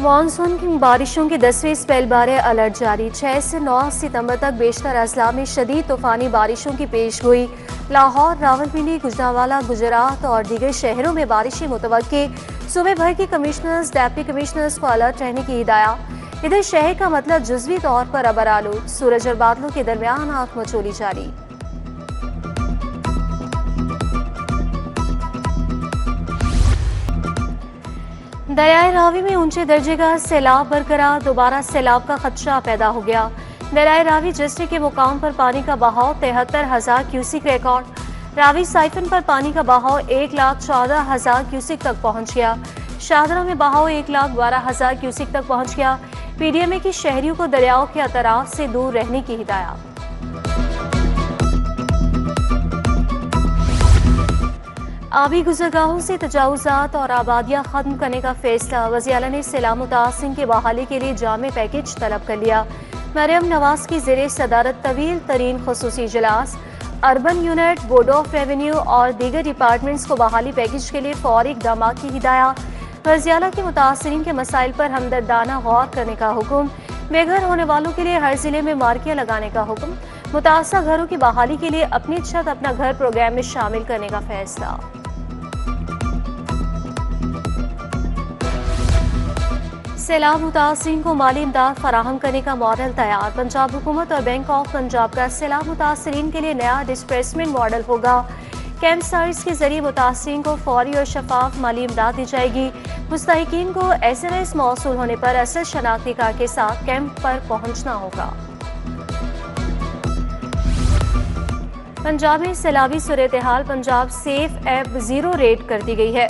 Monsoon की बारिशों की 10वीं स्पेल बारे अलर्ट जारी। 6 से 9 सितंबर तक बेशतर अजला में शदीद तूफानी बारिशों की पेशगोई। लाहौर, रावलपिंडी, गुजरांवाला, गुजरात और दीगर शहरों में बारिशें मुतवक्के। सूबे भर के कमिश्नर्स, डिप्टी कमिश्नर्स को अलर्ट रहने की हिदायत। इधर शहर का मतलब जुज़वी तौर पर अबर आलूद, सूरज और बादलों के दरमियान आंख मचोली जारी। दरियाए रावी में ऊंचे दर्जे का सैलाब बरकरार। दोबारा सैलाब का खदशा पैदा हो गया। दरियाए रावी जस्टे के मुकाम पर पानी का बहाव 73,000 क्यूसिक रिकॉर्ड। रावी साइफन पर पानी का बहाव 1,14,000 क्यूसिक तक पहुंच गया। शाहदरा में बहाव 1,12,000 क्यूसिक तक पहुंच गया। पीडीएमए की शहरियों को दरियाओं के अतराफ से दूर रहने की हिदायत। आबी गुजरगाहों से तजावुजात और आबादियां खत्म करने का फैसला। वज़ीर-ए-आला ने सैलाब मुतासिरीन की बहाली के लिए जामे पैकेज तलब कर लिया। मरियम नवाज की ज़ेरे सदारत तवील तरीन खुसूसी इजलास। Urban unit, board of revenue और दीगर डिपार्टमेंट्स को बहाली पैकेज के लिए फौरी इक़दाम की हिदायत। वज़ीर-ए-आला के मुतासिरीन के मसाइल पर हमदर्दाना गौर करने का हुक्म। बेघर होने वालों के लिए हर जिले में मार्कियां लगाने का हुक्म। मुतासर घरों की बहाली के लिए अपनी छत अपना घर प्रोग्राम में शामिल करने का फैसला। सैलाब मुतासिरीन को माली इमदाद फराहम करने का मॉडल तैयार। पंजाब हुकूमत और बैंक ऑफ पंजाब का सैलाब मुतासिरीन के लिए नया डिस्प्लेसमेंट मॉडल होगा। कैंप सर्विस के जरिए मुतासिरीन को फौरी और शफाफ माली इमदाद दी जाएगी। मुस्तहिकीन को SMS मौसूल होने पर असल शनाख्ती कार्ड के साथ कैंप पर पहुंचना होगा। पंजाब में सैलाबी सूरत-ए-हाल। पंजाब सेफ ऐप 0 रेट कर दी गई है।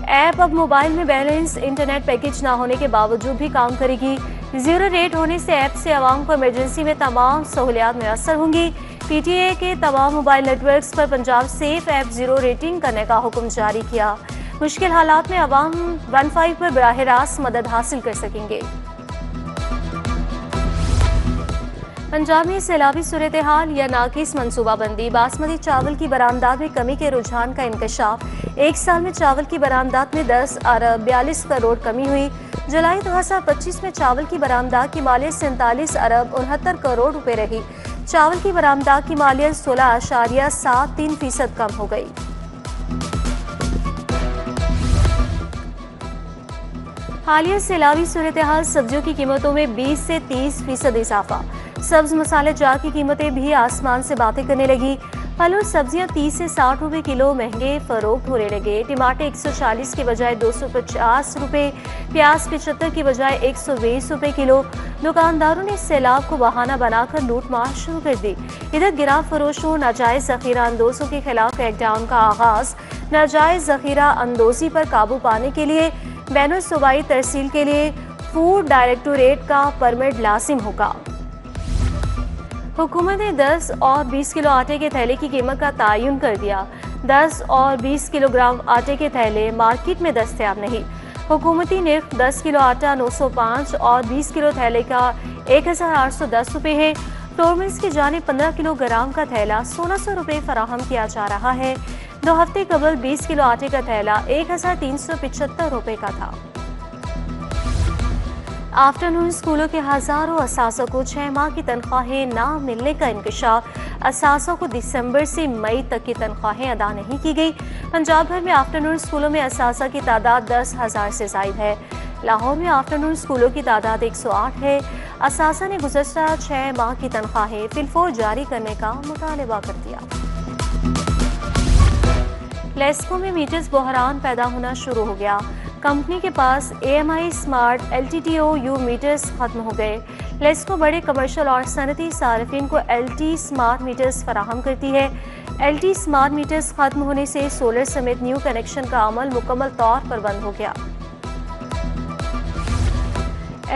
ऐप अब मोबाइल में बैलेंस इंटरनेट पैकेज ना होने के बावजूद भी काम करेगी। 0 रेट होने से ऐप से आवाम को इमरजेंसी में तमाम सहूलियात मैसर होंगी। PTA के तमाम मोबाइल नेटवर्क्स पर पंजाब सेफ ऐप 0 रेटिंग करने का हुक्म जारी किया। मुश्किल हालात में आवाम 15 पर बराह रास्त मदद हासिल कर सकेंगे। पंजाब में सैलाबी सूरत-ए-हाल या नाकिस मनसूबाबंदी। बासमती चावल की बरामदात में कमी के रुझान का इंकशाफ। एक साल में चावल की बरामदात में 10 अरब 42 करोड़ कमी हुई। जुलाई 2025 में चावल की बरामदात की मालियत 47 अरब 69 करोड़ रुपए रही। चावल की बरामदात की मालियत 16.73% कम हो गई। हालिया सैलाबी सूरत-ए-हाल। सब्जियों की कीमतों में 20 से 30% इजाफा। सब्ज मसाले जार की कीमतें भी आसमान से बातें करने लगी। फल और सब्जियां 30 से 60 रुपए किलो महंगे फरोख्त होने लगे। टमाटर 140 के बजाय 250 रुपए, प्याज 75 की बजाय 120 रुपए किलो। दुकानदारों ने सैलाब को बहाना बनाकर लूटमार शुरू कर दी। इधर गिराव फरोशों, नाजायज जखीरा अंदोजों के खिलाफ क्रैकडाउन का आगाज। नाजायज जखीरा अंदोजी पर काबू पाने के लिए बैनुल सूबाई तरसील के लिए फूड डायरेक्टोरेट का परमिट लाजिम होगा। हुकूमत ने 10 और 20 किलो आटे के थैले की कीमत का तयन कर दिया। 10 और 20 किलोग्राम आटे के थैले मार्केट में दस्तयाब नहीं। हुकूमती निर्ख 10 किलो आटा 905 और 20 किलो थैले का 1,810 रुपये है। टोरमिल्स की जानिब 15 किलोग्राम का थैला 1,600 रुपये फराहम किया जा रहा है। 2 हफ्ते कबल 20 किलो आटे का थैला 1,375 रुपये का था। आफ्टरनून स्कूलों के हजारों असासों को 6 माह की तनख्वाहें ना मिलने का इंकशाफ। असासों को दिसंबर से मई तक की तनख्वाहें अदा नहीं की गई। पंजाब भर में आफ्टरनून स्कूलों में असासा की तादाद 10,000 से जायद है। लाहौर में आफ्टरनून स्कूलों की तादाद 108 है। असासा ने गुज़श्ता 6 माह की तनख्वाहें फिलफौर जारी करने का मुतालबा कर दिया। लेस्को में मीटर्स बहरान पैदा होना शुरू हो गया। कंपनी के पास AMI स्मार्ट LTTOU मीटर्स खत्म हो गए। लेस्को बड़े कमर्शियल और सनती सार्फिन को LT स्मार्ट मीटर्स फराहम करती है। LT स्मार्ट मीटर्स खत्म होने से सोलर समेत न्यू कनेक्शन का अमल मुकम्मल तौर पर बंद हो गया।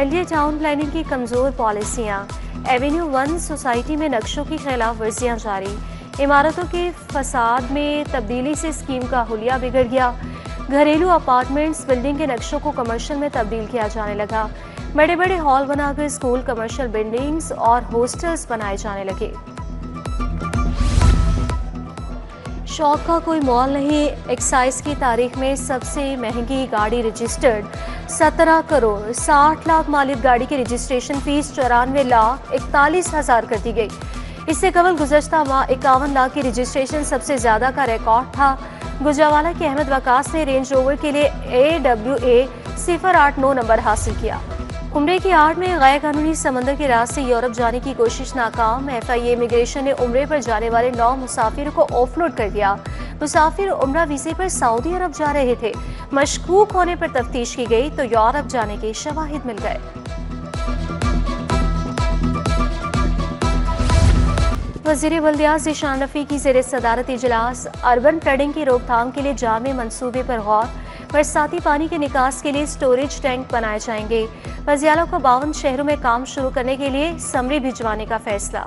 LDA टाउन प्लानिंग की कमजोर पॉलिसियाँ। एवेन्यू 1 सोसाइटी में नक्शों की खिलाफ वर्जियाँ जारी। इमारतों के फसाद में तब्दीली से स्कीम का हुलिया बिगड़ गया। घरेलू अपार्टमेंट्स बिल्डिंग के नक्शों को कमर्शियल में तब्दील किया जाने लगा। बड़े बड़े हॉल बनाकर स्कूल, कमर्शियल बिल्डिंग्स और हॉस्टल्स बनाए जाने लगे। शौक का कोई मोल नहीं, एक्साइज की तारीख में सबसे महंगी गाड़ी रजिस्टर्ड 17 करोड़ 60 लाख मालिक गाड़ी की रजिस्ट्रेशन फीस 94,41,000 कर दी गई। इससे कबल गुज़श्ता माह 51 लाख की रजिस्ट्रेशन सबसे ज़्यादा का रिकॉर्ड था। गुजरावाला के अहमद वकास ने रेंज रोवर के लिए AWA 089 नंबर हासिल किया। उम्रे की आड़ में गैर कानूनी समंदर के रास्ते यूरोप जाने की कोशिश नाकाम। FIA इमिग्रेशन ने उम्रे पर जाने वाले 9 मुसाफिरों को ऑफलोड कर दिया। मुसाफिर उम्रा वीज़े पर सऊदी अरब जा रहे थे। मशकूक होने पर तफ्तीश की गई तो यूरोप जाने के शवाहिद मिल गए। वज़ीर बल्दियात ज़ीशान रफ़ी की ज़ेर सदारत इजलास। अर्बन फ्लडिंग की रोकथाम के लिए जामे मंसूबे पर गौर। बरसाती पानी के निकास के लिए स्टोरेज टैंक बनाए जाएंगे। वज़ीर को 52 शहरों में काम शुरू करने के लिए समरी भिजवाने का फैसला।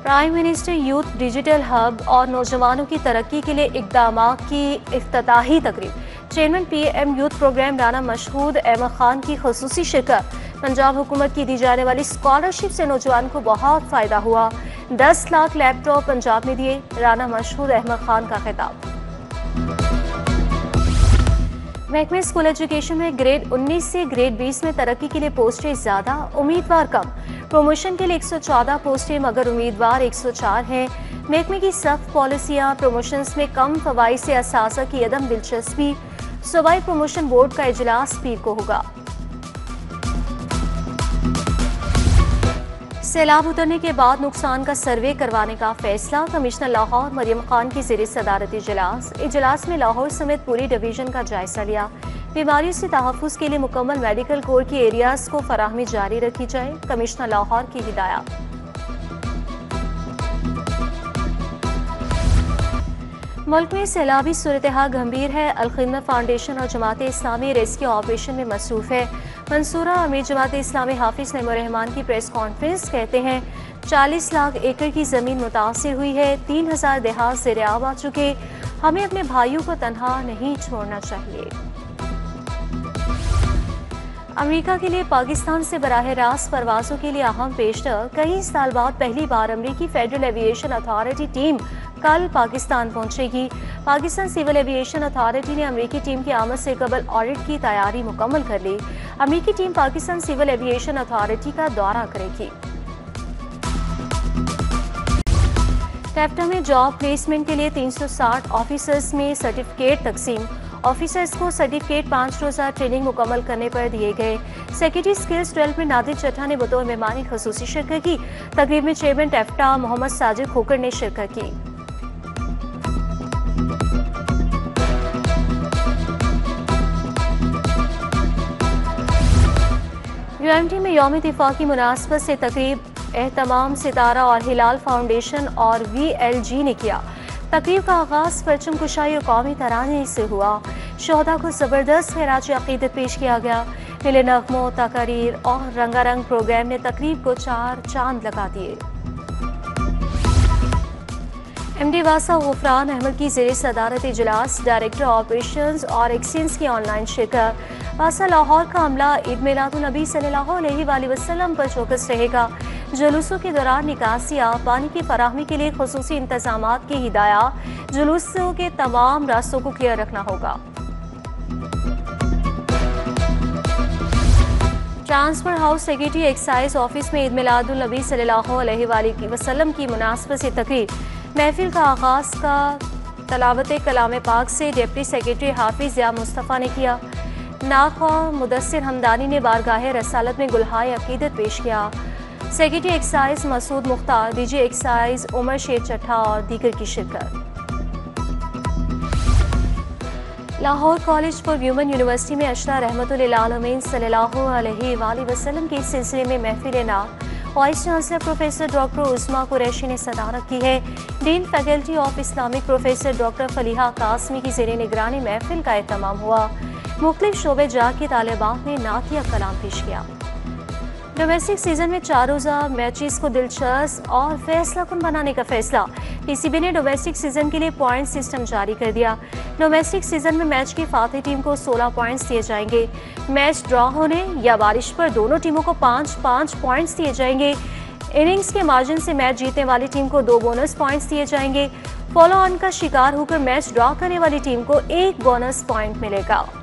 Prime minister youth digital hub और नौजवानों की तरक्की के लिए इक़दाम की इफ्तिताही तकरीब। Chairman PM youth program Rana Mashhood Ahmed Khan की खुसूसी शिरकत। पंजाब हुकूमत की दी जाने वाली स्कॉलरशिप से नौजवान को बहुत फ़ायदा हुआ। 10 लाख लैपटॉप पंजाब में दिए। राना मशहूद अहमद खान का खिताब। महकमे स्कूल एजुकेशन में ग्रेड 19 से ग्रेड 20 में तरक्की के लिए पोस्टें ज़्यादा, उम्मीदवार कम। प्रमोशन के लिए 114 पोस्टें मगर उम्मीदवार 104 हैं। महकमे की सख्त पॉलिसियाँ। प्रमोशंस में कम फवाइद से असासा की अदम दिलचस्पी। सूबाई प्रमोशन बोर्ड का इजलास पीर को होगा। सैलाब उतरने के बाद नुकसान का सर्वे करवाने का फैसला। कमिश्नर लाहौर मरियम खान की ज़ेर सदारत इजलास में लाहौर समेत पूरी डिवीजन का जायजा लिया। बीमारियों से तहफ़्फ़ुज़ के लिए मुकम्मल मेडिकल कोर की एरियाज़ को फराहमी जारी रखी जाए। कमिश्नर लाहौर की हिदायत। मुल्क में सैलाबी सूरत-ए-हाल गंभीर है। अल-खिदमत फाउंडेशन और जमात इस्लामी रेस्क्यू ऑपरेशन में मसरूफ़ है। मंसूरा अमीर जमात इस्लामी हाफिज नईमुर रहमान की प्रेस कॉन्फ्रेंस कहते हैं 40 लाख एकड़ की ज़मीन मुतासिर हुई है। 3000 देहात ज़ेर-ए-आब आ चुके। हमें अपने भाइयों को तन्हा नहीं छोड़ना चाहिए। अमेरिका के लिए पाकिस्तान से बराह रास्त परवाज़ों के लिए अहम पेशतर। कई साल बाद पहली बार अमेरिकी फेडरल एविएशन अथॉरिटी टीम कल पाकिस्तान पहुंचेगी। पाकिस्तान सिविल एविएशन अथॉरिटी ने अमेरिकी टीम की आमद से कबल ऑडिट की तैयारी मुकम्मल कर ली। अमेरिकी team Pakistan civil aviation authority का दौरा करेगी। टैप्टा में जॉब प्लेसमेंट के लिए 360 ऑफिसर्स में सर्टिफिकेट तकसीम। ऑफिसर्स को सर्टिफिकेट 5 रोज़ा ट्रेनिंग मुकम्मल करने पर दिए गए। सेक्रेटरी स्किल्स डेवलपमेंट नादिर चट्टा ने बतौर मेहमानी खसूसी शिरकत की। तकरीब में चेयरमैन टैप्टा मोहम्मद साजिद खोकर ने शिरकत की। UMT में यौम दिफा की मुनासबत से तकरीब एहतमाम सितारा और हिलाल फाउंडेशन और VLG ने किया। तकरीब का आगाज़ परचम कुशाई और कौमी तराने से हुआ। शोहदा को ज़बरदस्त खैराज अक़ीदत पेश किया गया। मिले नग़मों, तकारीर और रंगारंग प्रोग्राम ने तकरीब को 4 चांद लगा दिए। MD वासा गुफरान अहमद की ज़ेर सदारत इजलास। डायरेक्टर ऑपरेशंस और एक्सचेंज की ऑनलाइन शिरकत। वासा लाहौर का अमला ईद मिलादुन्नबी सल्लल्लाहु अलैहि वसल्लम पर चौकस रहेगा। जुलूसों के दौरान निकासिया पानी की फराहमी के लिए खुसूसी इंतजामात की हिदायत। जुलूसों के तमाम रास्तों को क्लियर रखना होगा। Transfer house secretary excise office में ईद मिलादुन्नबी सल्लल्लाहु अलैहि वसल्लम की मुनासबत से तकरीब। महफिल का आगाज़ का तलावत कलाम पाक से डिप्टी सेक्रेटरी हाफिज या मुस्तफ़ा ने किया। नाखा मुदस्सिर हमदानी ने बारगाह रसालत में गुलहाए अकीदत पेश किया। Secretary excise Masood Mukhtar, DG excise Umar Sher Chattha और दीगर की शिरकत। Lahore college for women university में अशरा रहमतुल आलमीन सल्लल्लाहु अलैहि वसल्लम के सिलसिले में महफिल नात vice chancellor professor doctor Uzma Qureshi ने सदारत की है। Dean faculty of Islamic professor doctor Faliha Qasmi की ज़ेर निगरानी महफिल का एहतमाम हुआ। मुख्तलिफ शोबे जा के तालिबात ने नातिया कलाम पेश किया। डोमेस्टिक सीजन में 4 रोज़ा मैचेस को दिलचस्प और फैसला कुन बनाने का फैसला। PCB ने डोमेस्टिक सीजन के लिए पॉइंट सिस्टम जारी कर दिया। डोमेस्टिक सीजन में मैच की फातिह टीम को 16 पॉइंट्स दिए जाएंगे। मैच ड्रॉ होने या बारिश पर दोनों टीमों को 5-5 पॉइंट्स दिए जाएंगे। इनिंग्स के मार्जिन से मैच जीतने वाली टीम को 2 बोनस पॉइंट्स दिए जाएंगे। फॉलो ऑन का शिकार होकर मैच ड्रॉ करने वाली टीम को 1 बोनस पॉइंट मिलेगा।